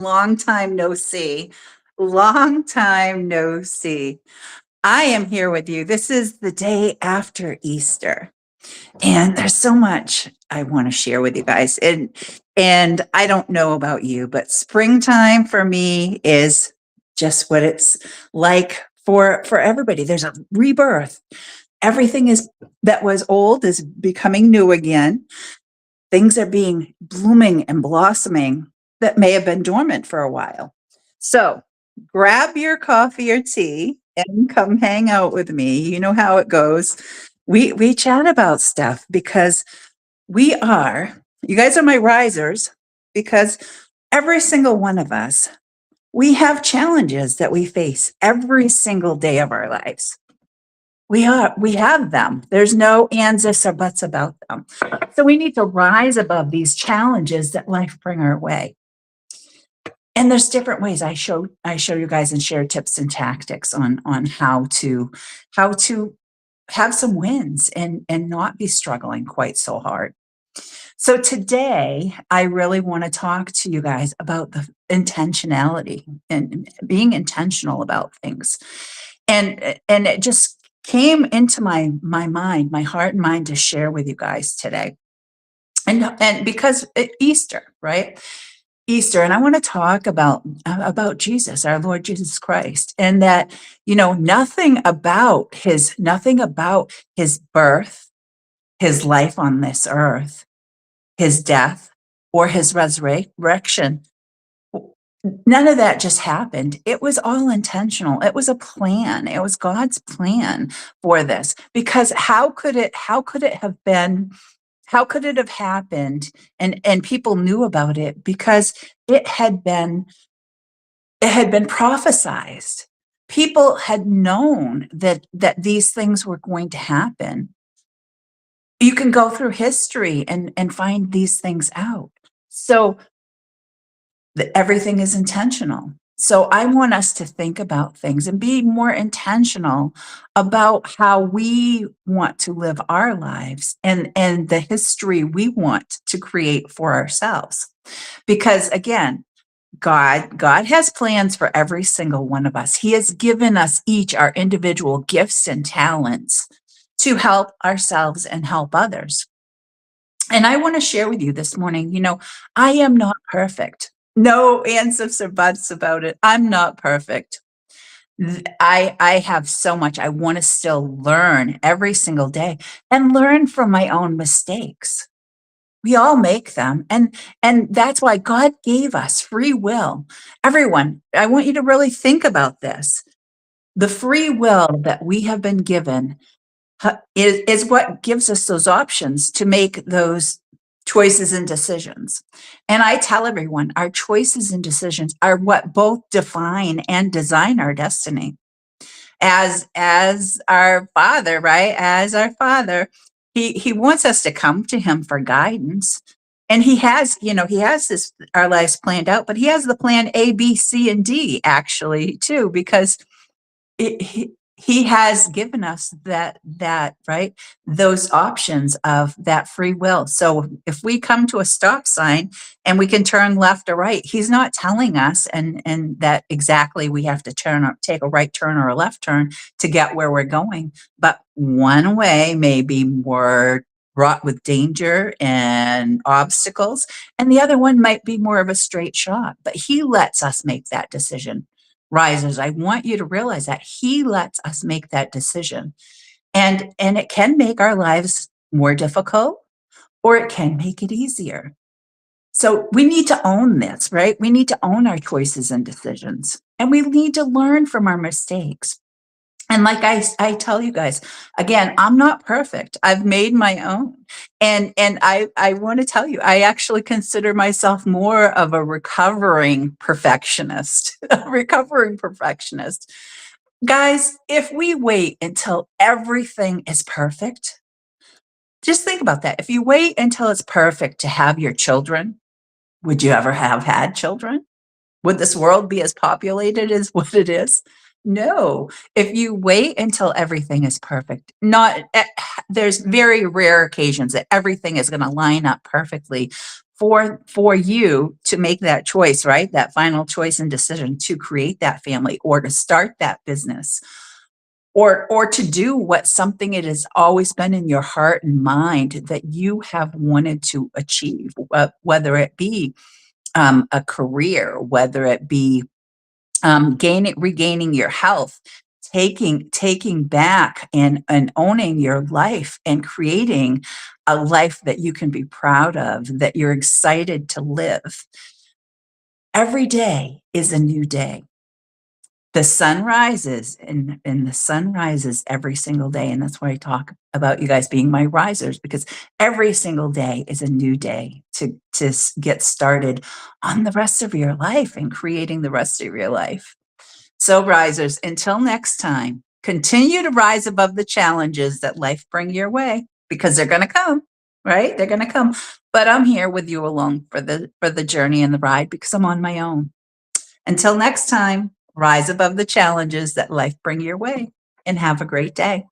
Long time no see. Long time no see. I am here with you. This is the day after Easter. And there's so much I want to share with you guys. And I don't know about you, but springtime for me is just what it's like for everybody. There's a rebirth. Everything is that was old is becoming new again. Things are being blooming and blossoming that may have been dormant for a while. So grab your coffee or tea and come hang out with me. You know how it goes. We chat about stuff because you guys are my risers, because every single one of us, we have challenges that we face every single day of our lives. We have them. There's no ands, ifs, or buts about them. So we need to rise above these challenges that life bring our way. And there's different ways I show you guys and share tips and tactics on how to have some wins and not be struggling quite so hard. So today I really want to talk to you guys about the intentionality and being intentional about things. And it just came into my mind, my heart and mind, to share with you guys today. And because Easter, right? Easter, and I want to talk about Jesus, our Lord Jesus Christ, and that, nothing about his birth, his life on this earth, his death, or his resurrection, none of that just happened. It was all intentional. It was a plan. It was God's plan for this. Because how could it have been? How could it have happened? And people knew about it because it had been prophesized. People had known that these things were going to happen. You can go through history and find these things out. So everything is intentional. So I want us to think about things and be more intentional about how we want to live our lives and the history we want to create for ourselves. Because again, God has plans for every single one of us. He has given us each our individual gifts and talents to help ourselves and help others. And I want to share with you this morning, I am not perfect. No ands, ifs, or buts about it. I'm not perfect. I have so much I want to still learn every single day and learn from my own mistakes. We all make them. And that's why God gave us free will. Everyone, I want you to really think about this. The free will that we have been given is what gives us those options to make those choices and decisions. And I tell everyone, our choices and decisions are what both define and design our destiny. As our Father, right? As our Father, he wants us to come to him for guidance. And he has this our lives planned out, but he has the plan A, B, C, and D actually too, because he has given us that right, those options of that free will. So if we come to a stop sign and we can turn left or right, he's not telling us and that exactly we have to take a right turn or a left turn to get where we're going. But one way may be more fraught with danger and obstacles, and the other one might be more of a straight shot. But he lets us make that decision. Risers, I want you to realize that he lets us make that decision. And it can make our lives more difficult, or it can make it easier. So we need to own this, right? We need to own our choices and decisions. And we need to learn from our mistakes. And like I tell you guys, again, I'm not perfect. I've made my own. And I want to tell you, I actually consider myself more of a recovering perfectionist, Guys, if we wait until everything is perfect, just think about that. If you wait until it's perfect to have your children, would you ever have had children? Would this world be as populated as what it is? No. If you wait until everything is perfect, there's very rare occasions that everything is going to line up perfectly for you to make that choice, right? That final choice and decision to create that family or to start that business or to do what something it has always been in your heart and mind that you have wanted to achieve, whether it be a career, whether it be regaining your health, taking back and owning your life and creating a life that you can be proud of, that you're excited to live. Every day is a new day. The sun rises and the sun rises every single day. And that's why I talk about you guys being my risers, because every single day is a new day to get started on the rest of your life and creating the rest of your life. So risers, until next time, continue to rise above the challenges that life bring your way, because they're going to come, right? They're going to come. But I'm here with you along for the journey and the ride, because I'm on my own. Until next time, rise above the challenges that life bring your way and have a great day.